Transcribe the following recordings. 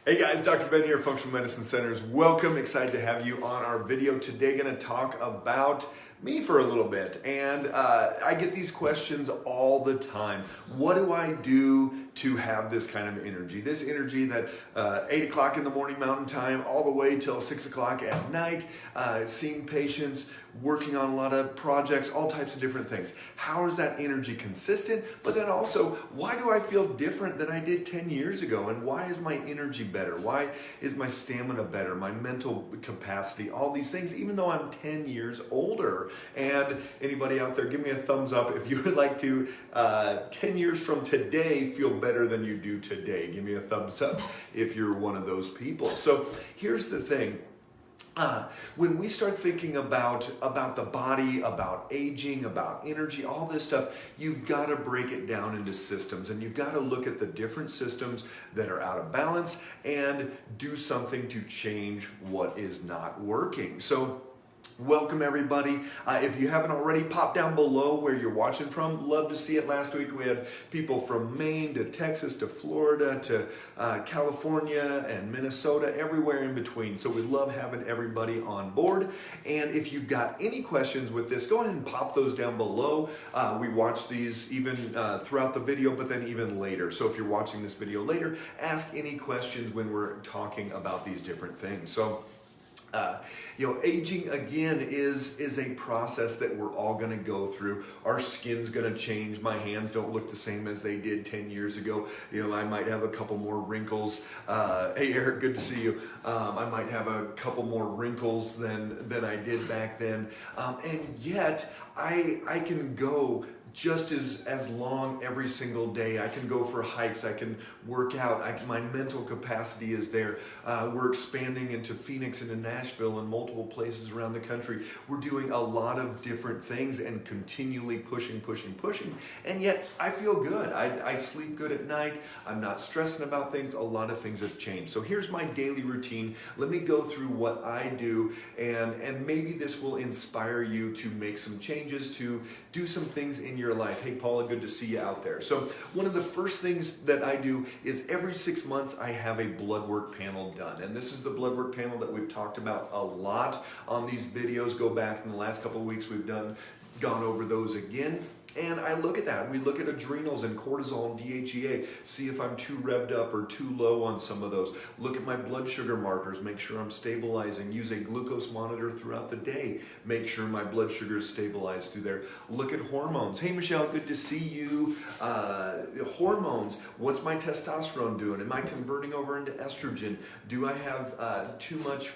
Hey guys, Dr. Ben here, Functional Medicine Centers. Welcome, excited to have you on our video today. Going to talk about me for a little bit. And I get these questions all the time. What do I do to have this kind of energy? This energy that 8 o'clock in the morning Mountain Time all the way till 6 o'clock at night, seeing patients, working on a lot of projects, all types of different things. How is that energy consistent? But then also, why do I feel different than I did 10 years ago? And why is my energy better? Why is my stamina better? My mental capacity, all these things, even though I'm 10 years older. And anybody out there, give me a thumbs up if you would like to, 10 years from today, feel better than you do today. Give me a thumbs up if you're one of those people. So here's the thing. When we start thinking about the body, about aging, about energy, all this stuff, you've got to break it down into systems, and you've got to look at the different systems that are out of balance and do something to change what is not working. So welcome everybody. If you haven't already, pop down below where you're watching from. Love to see it. Last week we had people from Maine to Texas to Florida to California and Minnesota, everywhere in between. So we love having everybody on board. And if you've got any questions with this, go ahead and pop those down below. We watch these even throughout the video, but then even later. So if you're watching this video later, ask any questions when we're talking about these different things. So aging again is a process that we're all going to go through. Our skin's going to change. My hands don't look the same as they did 10 years ago. I might have a couple more wrinkles. Hey Eric, good to see you. I might have a couple more wrinkles than I did back then. And yet I can go just as long every single day. I can go for hikes, I can work out, my mental capacity is there. We're expanding into Phoenix, into Nashville, and multiple places around the country. We're doing a lot of different things and continually pushing, and yet I feel good. I sleep good at night, I'm not stressing about things. A lot of things have changed. So here's my daily routine. Let me go through what I do, and maybe this will inspire you to make some changes, to do some things in your life. Hey Paula, good to see you out there. So one of the first things that I do is every 6 months I have a blood work panel done. And this is the blood work panel that we've talked about a lot on these videos. Go back in the last couple of weeks, we've gone over those again. And I look at that. We look at adrenals and cortisol and DHEA, see if I'm too revved up or too low on some of those. Look at my blood sugar markers, make sure I'm stabilizing. Use a glucose monitor throughout the day, make sure my blood sugar is stabilized through there. Look at hormones. Hey Michelle, good to see you. Hormones, what's my testosterone doing? Am I converting over into estrogen? Do I have too much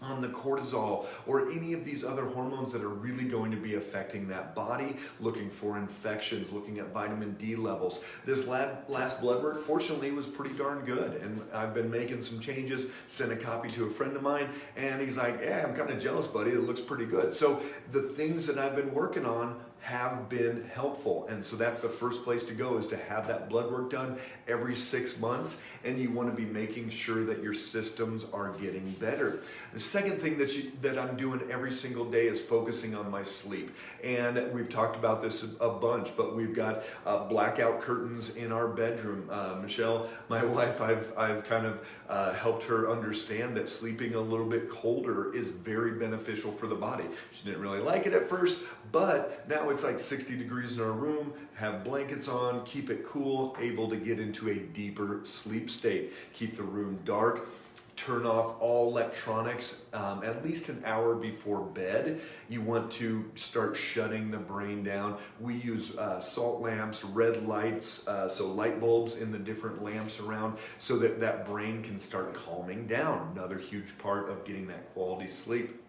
on the cortisol or any of these other hormones that are really going to be affecting that body? Looking for infections, looking at vitamin D levels. This last blood work, fortunately, was pretty darn good, and I've been making some changes. Sent a copy to a friend of mine, and he's like, yeah, I'm kind of jealous, buddy, it looks pretty good. So the things that I've been working on have been helpful, and so that's the first place to go, is to have that blood work done every 6 months, and you want to be making sure that your systems are getting better. The second thing that I'm doing every single day is focusing on my sleep, and we've talked about this a bunch, but we've got blackout curtains in our bedroom. Michelle, my wife, I've kind of helped her understand that sleeping a little bit colder is very beneficial for the body. She didn't really like it at first, but now it's like 60 degrees in our room, have blankets on, keep it cool, able to get into a deeper sleep state. Keep the room dark, turn off all electronics at least an hour before bed. You want to start shutting the brain down. We use salt lamps, red lights, so light bulbs in the different lamps around, so that that brain can start calming down. Another huge part of getting that quality sleep.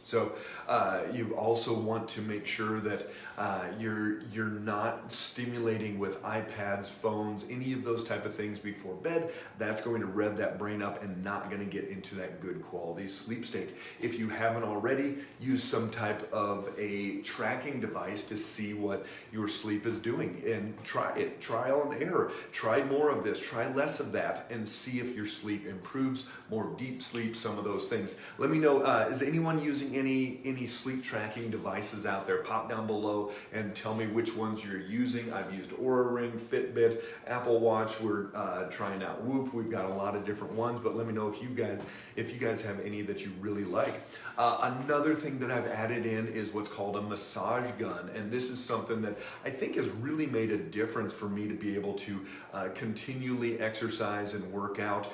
So you also want to make sure that you're not stimulating with iPads, phones, any of those type of things before bed. That's going to rev that brain up and not going to get into that good quality sleep state. If you haven't already, use some type of a tracking device to see what your sleep is doing, and try it. Trial and error. Try more of this, try less of that, and see if your sleep improves. More deep sleep, some of those things. Let me know, is anyone using any sleep tracking devices out there, pop down below and tell me which ones you're using. I've used Oura Ring, Fitbit, Apple Watch. We're trying out Whoop. We've got a lot of different ones, but let me know if you guys have any that you really like. Another thing that I've added in is what's called a massage gun, and this is something that I think has really made a difference for me to be able to continually exercise and work out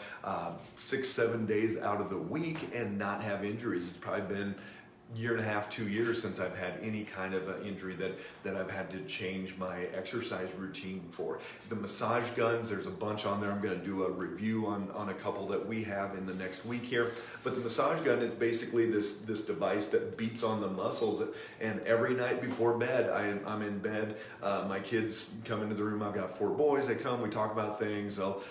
6-7 days out of the week and not have injuries. It's probably been year and a half, 2 years since I've had any kind of injury that I've had to change my exercise routine for. The massage guns, there's a bunch on there. I'm going to do a review on a couple that we have in the next week here. But the massage gun is basically this device that beats on the muscles, and every night before bed, I'm in bed. My kids come into the room. I've got 4 boys. They come, we talk about things. They'll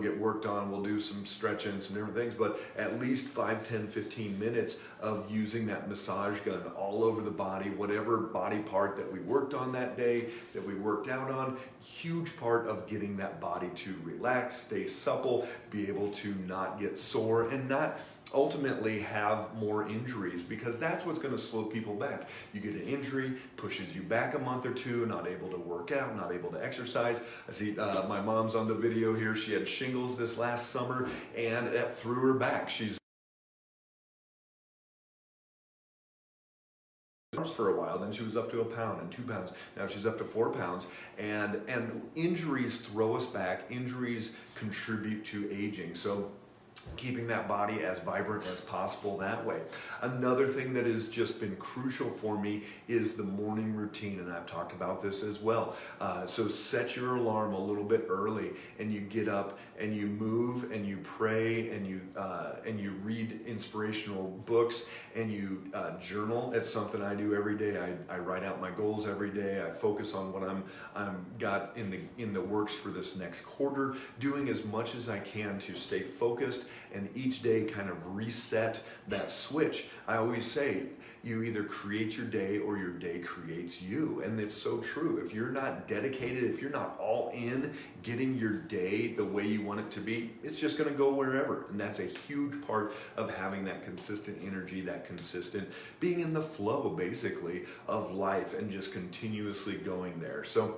get worked on. We'll do some stretching, some different things, but at least 5, 10, 15 minutes of using that massage gun all over the body, whatever body part that we worked on that day, that we worked out on. Huge part of getting that body to relax, stay supple, be able to not get sore, and not ultimately have more injuries, because that's what's going to slow people back. You get an injury, pushes you back a month or two, not able to work out, not able to exercise. I see my mom's on the video here. She had shingles this last summer, and that threw her back. She's for a while, then she was up to 1 pound and 2 pounds. Now she's up to 4 pounds, and injuries throw us back. Injuries contribute to aging. So keeping that body as vibrant as possible that way. Another thing that has just been crucial for me is the morning routine, and I've talked about this as well. So set your alarm a little bit early, and you get up and you move and you pray and you read inspirational books and you journal. It's something I do every day. I write out my goals every day. I focus on what I'm got in the works for this next quarter, doing as much as I can to stay focused and each day kind of reset that switch. I always say, you either create your day or your day creates you. And it's so true. If you're not dedicated, if you're not all in getting your day the way you want it to be, it's just going to go wherever. And that's a huge part of having that consistent energy, that consistent being in the flow, basically, of life and just continuously going there. So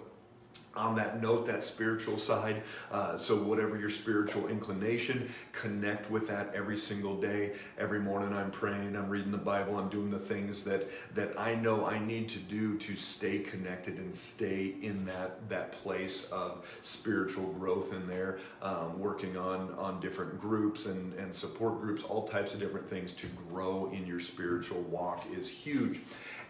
on that note, that spiritual side, so whatever your spiritual inclination, connect with that every single day. Every morning I'm praying, I'm reading the Bible, I'm doing the things that I know I need to do to stay connected and stay in that place of spiritual growth in there, working on different groups and support groups, all types of different things to grow in your spiritual walk is huge.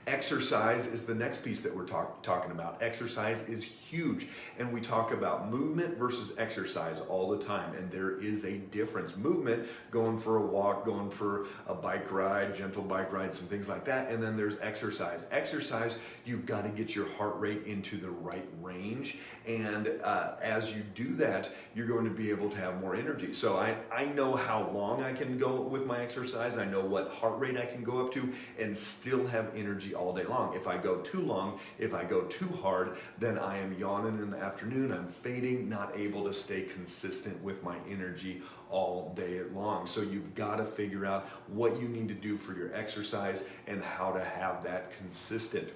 Exercise is the next piece that we're talking about. Exercise is huge, and we talk about movement versus exercise all the time, and there is a difference. Movement, going for a walk, going for a bike ride, gentle bike rides, and things like that, and then there's exercise. Exercise, you've got to get your heart rate into the right range, and as you do that, you're going to be able to have more energy. So I know how long I can go with my exercise. I know what heart rate I can go up to and still have energy all day long. If I go too long, if I go too hard, then I am yawning in the afternoon, I'm fading, not able to stay consistent with my energy all day long. So you've got to figure out what you need to do for your exercise and how to have that consistent.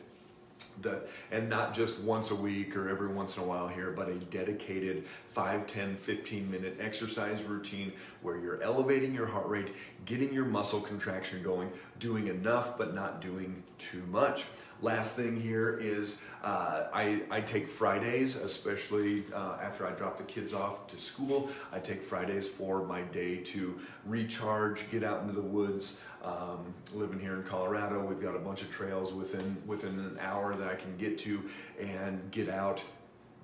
And not just once a week or every once in a while here, but a dedicated 5, 10, 15-minute exercise routine where you're elevating your heart rate, getting your muscle contraction going, doing enough but not doing too much. Last thing here is I take Fridays, especially after I drop the kids off to school. I take Fridays for my day to recharge, get out into the woods. Living here in Colorado, we've got a bunch of trails within an hour that I can get to and get out,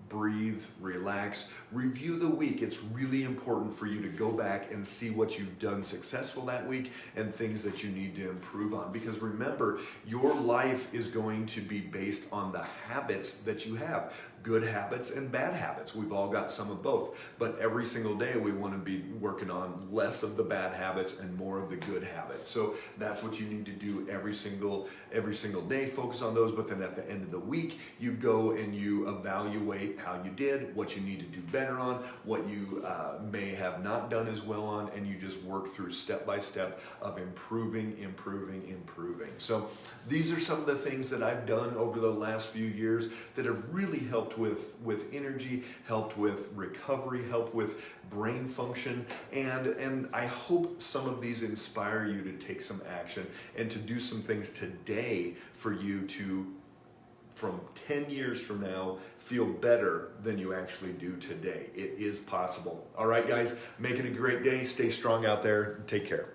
breathe, relax, review the week. It's really important for you to go back and see what you've done successful that week and things that you need to improve on. Because remember, your life is going to be based on the habits that you have. good habits and bad habits. We've all got some of both, but every single day we want to be working on less of the bad habits and more of the good habits. So that's what you need to do every single day. Focus on those, but then at the end of the week, you go and you evaluate how you did, what you need to do better on, what you may have not done as well on, and you just work through step by step of improving. So these are some of the things that I've done over the last few years that have really helped with energy, helped with recovery, helped with brain function, and I hope some of these inspire you to take some action and to do some things today for you to, from 10 years from now, feel better than you actually do today. It is possible. All right, guys, make it a great day. Stay strong out there. Take care.